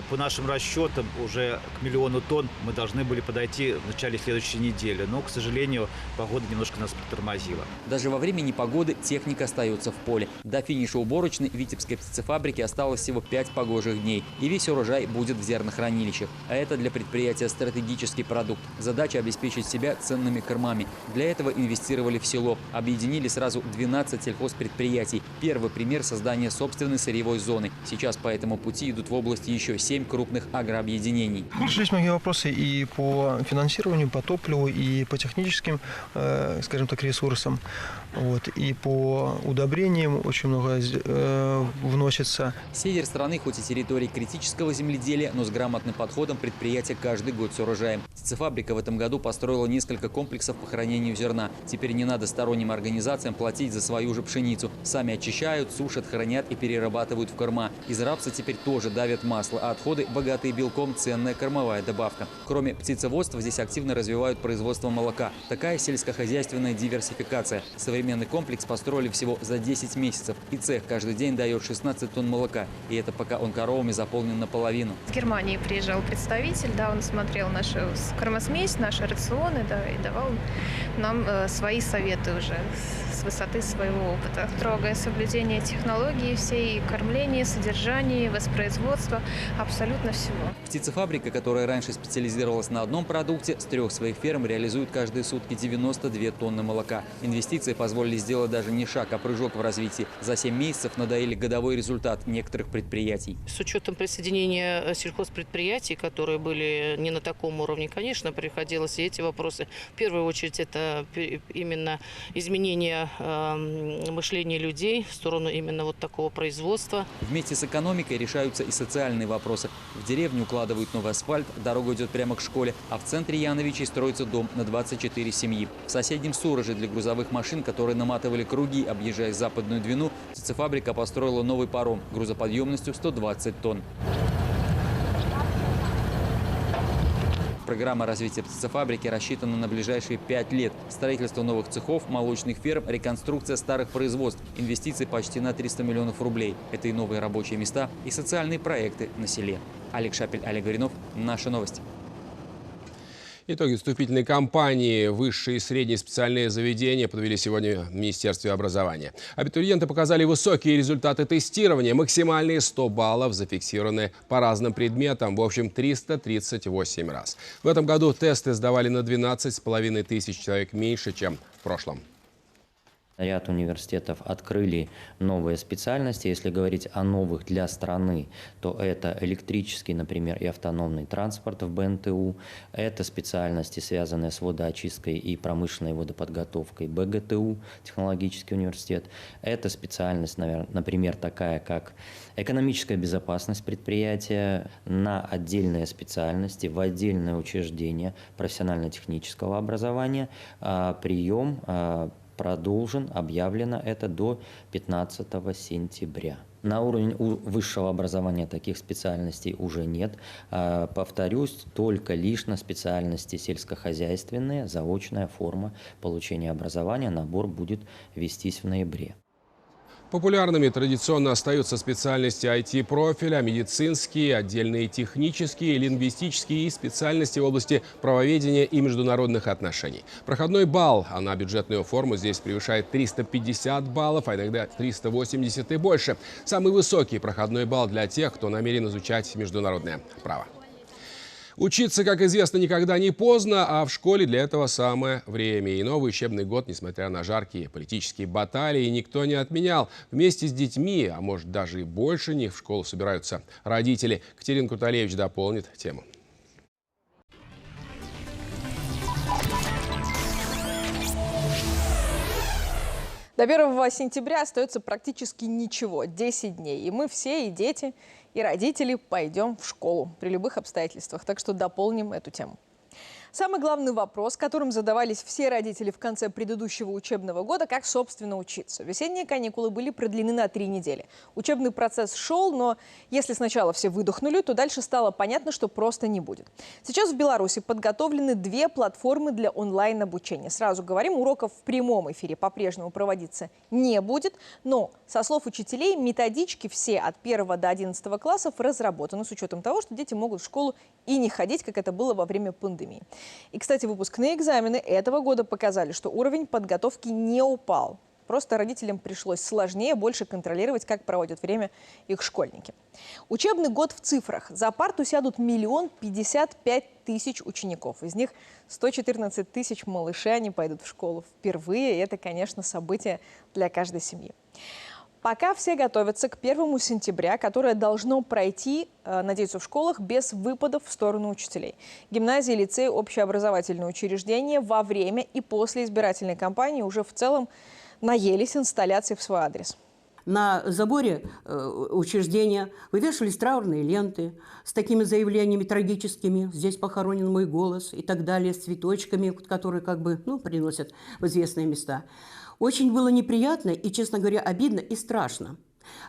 По нашим расчетам, уже к 1 миллиону тонн мы должны были подойти в начале следующей недели. Но, к сожалению, погода немножко нас притормозила. Даже во время непогоды техника остается в поле. До финиша уборочной Витебской птицефабрики осталось всего 5 погожих дней. И весь урожай будет в зернохранилищах. А это для предприятия стратегический продукт. Задача обеспечить себя ценными кормами. Для этого инвестировали в село. Объединили сразу 12 сельхозпредприятий. Первый пример создания собственной сырьевой зоны. Сейчас по этому пути идут в области еще 7 крупных агрообъединений. Решились многие вопросы и по финансированию, по топливу, и по техническим, скажем так, ресурсам. Вот. И по удобрениям очень много вносится. Север страны хоть и территория критического земледелия, но с грамотным подходом предприятие каждый год с урожаем. Птицефабрика в этом году построила несколько комплексов по хранению зерна. Теперь не надо сторонним организациям платить за свою же пшеницу. Сами очищают, сушат, хранят и перерабатывают в корма. Из рапса теперь тоже давят масло, а отходы, богатые белком, ценная кормовая добавка. Кроме птицеводства, здесь активно развивают производство молока. Такая сельскохозяйственная диверсификация. Современный комплекс построили всего за 10 месяцев. И цех каждый день дает 16 тонн молока. И это пока он коровами заполнен наполовину. С Германии приезжал представитель, да, он смотрел нашу кормосмесь, наши рационы, да, и давал нам свои советы уже с высоты своего опыта. Строгое соблюдение технологий всей, кормления, содержания, воспроизводства, абсолютно всего. Птицефабрика, которая раньше специализировалась на одном продукте, с 3 своих ферм реализует каждые сутки 92 тонны молока. Инвестиции позволили сделать даже не шаг, а прыжок в развитии. За 7 месяцев надоели годовой результат некоторых предприятий. С учетом присоединения сельхозпредприятий, которые были не на таком уровне, конечно, приходилось и эти вопросы. В первую очередь это именно изменение мышления людей в сторону именно вот такого производства. Вместе с экономикой решаются и социальные вопросы. В деревню укладывают новый асфальт, дорога идет прямо к школе, а в центре Яновичей строится дом на 24 семьи. В соседнем Суроже для грузовых машин, которые наматывали круги, объезжая Западную Двину, птицефабрика построила новый паром грузоподъемностью 120 тонн. Программа развития птицефабрики рассчитана на ближайшие 5 лет. Строительство новых цехов, молочных ферм, реконструкция старых производств. Инвестиции почти на 300 миллионов рублей. Это и новые рабочие места, и социальные проекты на селе. Олег Шапель, Олег Горинов. Наши новости. Итоги вступительной кампании высшие и средние специальные заведения подвели сегодня в Министерстве образования. Абитуриенты показали высокие результаты тестирования. Максимальные 100 баллов зафиксированы по разным предметам. В общем, 338 раз. В этом году тесты сдавали на 12,5 тысяч человек меньше, чем в прошлом. Ряд университетов открыли новые специальности. Если говорить о новых для страны, то это электрический, например, и автономный транспорт в БНТУ. Это специальности, связанные с водоочисткой и промышленной водоподготовкой БГТУ, технологический университет. Это специальность, например, такая, как экономическая безопасность предприятия, на отдельные специальности, в отдельные учреждения профессионально-технического образования. Прием продолжен, объявлено это до 15 сентября. На уровне высшего образования таких специальностей уже нет. Повторюсь, только лишь на специальности сельскохозяйственные, заочная форма получения образования, набор будет вестись в ноябре. Популярными традиционно остаются специальности IT-профиля, медицинские, отдельные технические, лингвистические и специальности в области правоведения и международных отношений. Проходной балл на бюджетную форму здесь превышает 350 баллов, а иногда 380 и больше. Самый высокий проходной балл для тех, кто намерен изучать международное право. Учиться, как известно, никогда не поздно, а в школе для этого самое время. И новый учебный год, несмотря на жаркие политические баталии, никто не отменял. Вместе с детьми, а может даже и больше них, в школу собираются родители. Катерина Куталевич дополнит тему. До 1 сентября остается практически ничего, 10 дней. И мы все, и дети, и родители пойдем в школу при любых обстоятельствах. Так что дополним эту тему. Самый главный вопрос, которым задавались все родители в конце предыдущего учебного года, как, собственно, учиться. Весенние каникулы были продлены на 3 недели. Учебный процесс шел, но если сначала все выдохнули, то дальше стало понятно, что просто не будет. Сейчас в Беларуси подготовлены 2 платформы для онлайн-обучения. Сразу говорим, уроков в прямом эфире по-прежнему проводиться не будет, но, со слов учителей, методички все от 1 до 11 классов разработаны с учетом того, что дети могут в школу и не ходить, как это было во время пандемии. И, кстати, выпускные экзамены этого года показали, что уровень подготовки не упал. Просто родителям пришлось сложнее, больше контролировать, как проводят время их школьники. Учебный год в цифрах. За парту сядут 1 055 000 учеников. Из них 114 000 малышей, они пойдут в школу впервые. И это, конечно, событие для каждой семьи. Пока все готовятся к 1 сентября, которое должно пройти, надеются, в школах без выпадов в сторону учителей. Гимназии, лицеи, общеобразовательные учреждения во время и после избирательной кампании уже в целом наелись инсталляций в свой адрес. На заборе учреждения вывешивались траурные ленты с такими заявлениями трагическими: «Здесь похоронен мой голос» и так далее, с цветочками, которые приносят в известные места. Очень было неприятно и, честно говоря, обидно и страшно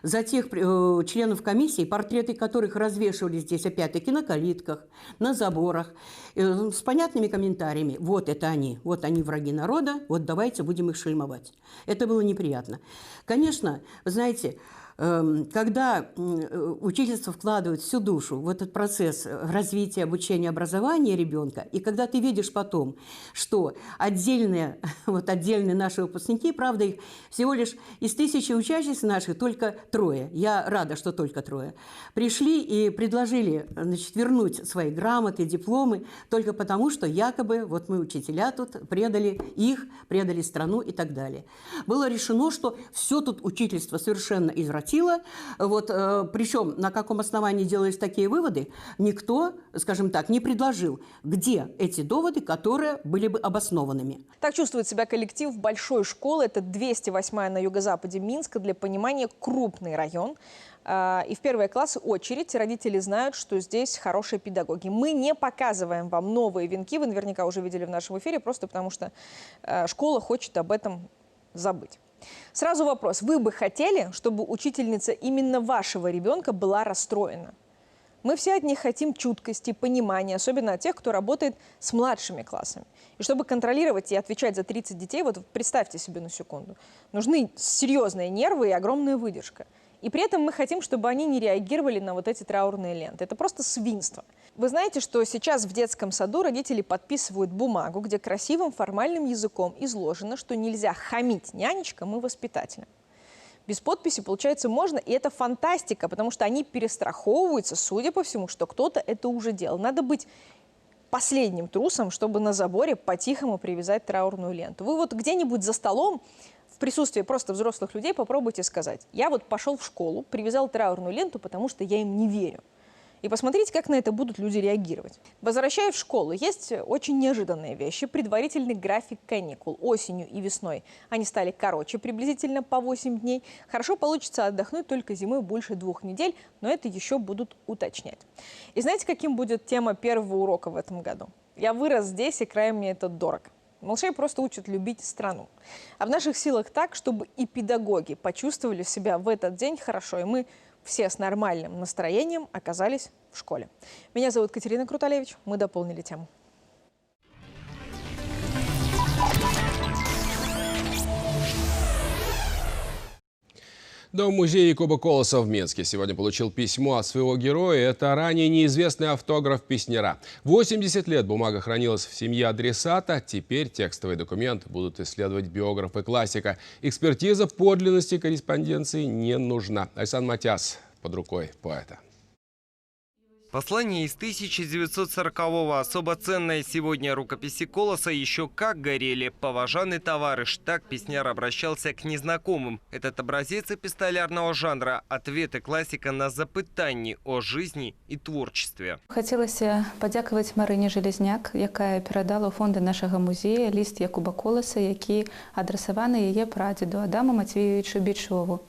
за тех членов комиссии, портреты которых развешивали здесь, опять-таки, на калитках, на заборах, с понятными комментариями. Вот это они, вот они враги народа, вот давайте будем их шельмовать. Это было неприятно. Конечно, вы знаете, когда учительство вкладывает всю душу в этот процесс развития, обучения, образования ребенка, и когда ты видишь потом, что отдельные наши выпускники, правда, их всего лишь из 1000 учащихся наших только 3, я рада, что только 3, пришли и предложили, вернуть свои грамоты, дипломы, только потому, что якобы мы, учителя, тут предали их, предали страну и так далее. Было решено, что все тут учительство совершенно извратило. Причем на каком основании делались такие выводы, никто, скажем так, не предложил, где эти доводы, которые были бы обоснованными. Так чувствует себя коллектив большой школы. Это 208-я на юго-западе Минска. Для понимания, крупный район. И в первые классы очередь. Родители знают, что здесь хорошие педагоги. Мы не показываем вам новые венки. Вы наверняка уже видели в нашем эфире, просто потому что школа хочет об этом забыть. Сразу вопрос. Вы бы хотели, чтобы учительница именно вашего ребенка была расстроена? Мы все от них хотим чуткости, понимания, особенно от тех, кто работает с младшими классами. И чтобы контролировать и отвечать за 30 детей, представьте себе на секунду, нужны серьезные нервы и огромная выдержка. И при этом мы хотим, чтобы они не реагировали на вот эти траурные ленты. Это просто свинство. Вы знаете, что сейчас в детском саду родители подписывают бумагу, где красивым формальным языком изложено, что нельзя хамить нянечкам и воспитателям. Без подписи, получается, можно, и это фантастика, потому что они перестраховываются, судя по всему, что кто-то это уже делал. Надо быть последним трусом, чтобы на заборе по-тихому привязать траурную ленту. Вы вот где-нибудь за столом, в присутствии просто взрослых людей, попробуйте сказать: я вот пошел в школу, привязал траурную ленту, потому что я им не верю. И посмотрите, как на это будут люди реагировать. Возвращаясь в школу, есть очень неожиданные вещи. Предварительный график каникул осенью и весной. Они стали короче, приблизительно по 8 дней. Хорошо получится отдохнуть только зимой больше 2 недель, но это еще будут уточнять. И знаете, каким будет тема первого урока в этом году? Я вырос здесь, и край мне это дорого. Малышей просто учат любить страну. А в наших силах так, чтобы и педагоги почувствовали себя в этот день хорошо, и мы все с нормальным настроением оказались в школе. Меня зовут Катерина Круталевич. Мы дополнили тему. Дом музея Якуба Колоса в Минске сегодня получил письмо от своего героя. Это ранее неизвестный автограф песняря. 80 лет бумага хранилась в семье адресата. Теперь текстовый документ будут исследовать биографы классика. Экспертиза подлинности корреспонденции не нужна. Александр Матяс под рукой поэта. Послание из 1940-го. Особо ценная сегодня рукописи Колоса еще как горели. «Поважанный товарищ», так песняр обращался к незнакомым. Этот образец эпистолярного жанра – ответы классика на запытанні о жизни и творчестве. Хотелося подякувати Марині Железняк, яка передала у фонди нашого музею лист Якуба Колоса, який адресований її прадіду Адаму Матвійовичу Бичову,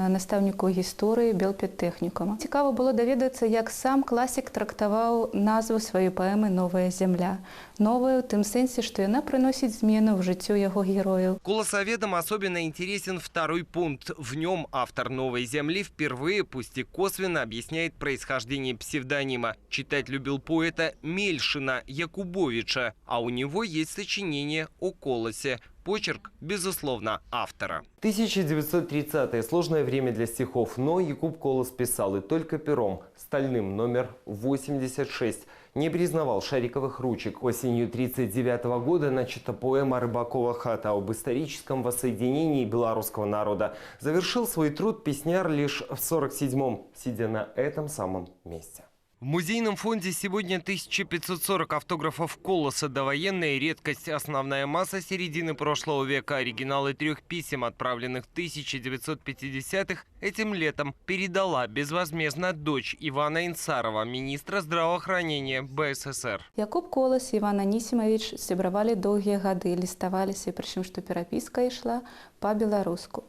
наставнику історії Белпедтехнікума. Цікаво було довідатися, як сам класик трактував назву своєї поеми «Новая земля». Новая в тем сенсе, что она приносит змену в життю его героев. Колосоведам особенно интересен второй пункт. В нем автор «Новой земли» впервые, пусть и косвенно, объясняет происхождение псевдонима. Читать любил поэта Мельшина Якубовича, а у него есть сочинение о Колосе. Почерк, безусловно, автора. 1930-е – сложное время для стихов, но Якуб Колос писал и только пером. Стальным номер 86. Не признавал шариковых ручек. Осенью 1939 года начата поэма «Рыбакова хата» об историческом воссоединении белорусского народа. Завершил свой труд песняр лишь в 1947-м, сидя на этом самом месте. В музейном фонде сегодня 1540 автографов Колоса. Довоенная редкость. Основная масса середины прошлого века. Оригиналы 3 писем, отправленных в 1950-х, этим летом передала безвозмездно дочь Ивана Инсарова, министра здравоохранения БССР. Якуб Колос и Иван Анисимович сябравалі долгие годы, листаваліся, причем что переписка ішла по-беларуску.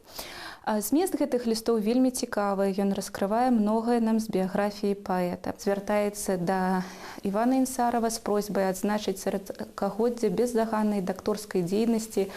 Змест гэтых лістоў вельмі цікавы, ён раскрывае многае нам з біяграфіі паэта. Звяртаецца да Івана Інсарова з просьбай адзначыць сорокагоддзе бездаганнай дакторскай дзейнасці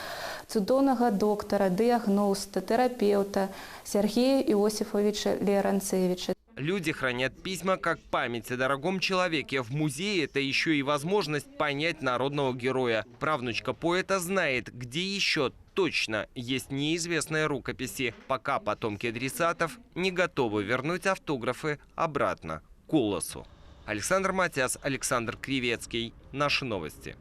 цудоўнага доктара, дыягноста, тэрапеўта Сергея Иосифовича Леранцевича. Люди хранят письма как память о дорогом человеке. В музее это еще и возможность понять народного героя. Правнучка поэта знает, где еще точно есть неизвестные рукописи, пока потомки адресатов не готовы вернуть автографы обратно Колосу. Александр Матяс, Александр Кривецкий. Наши новости.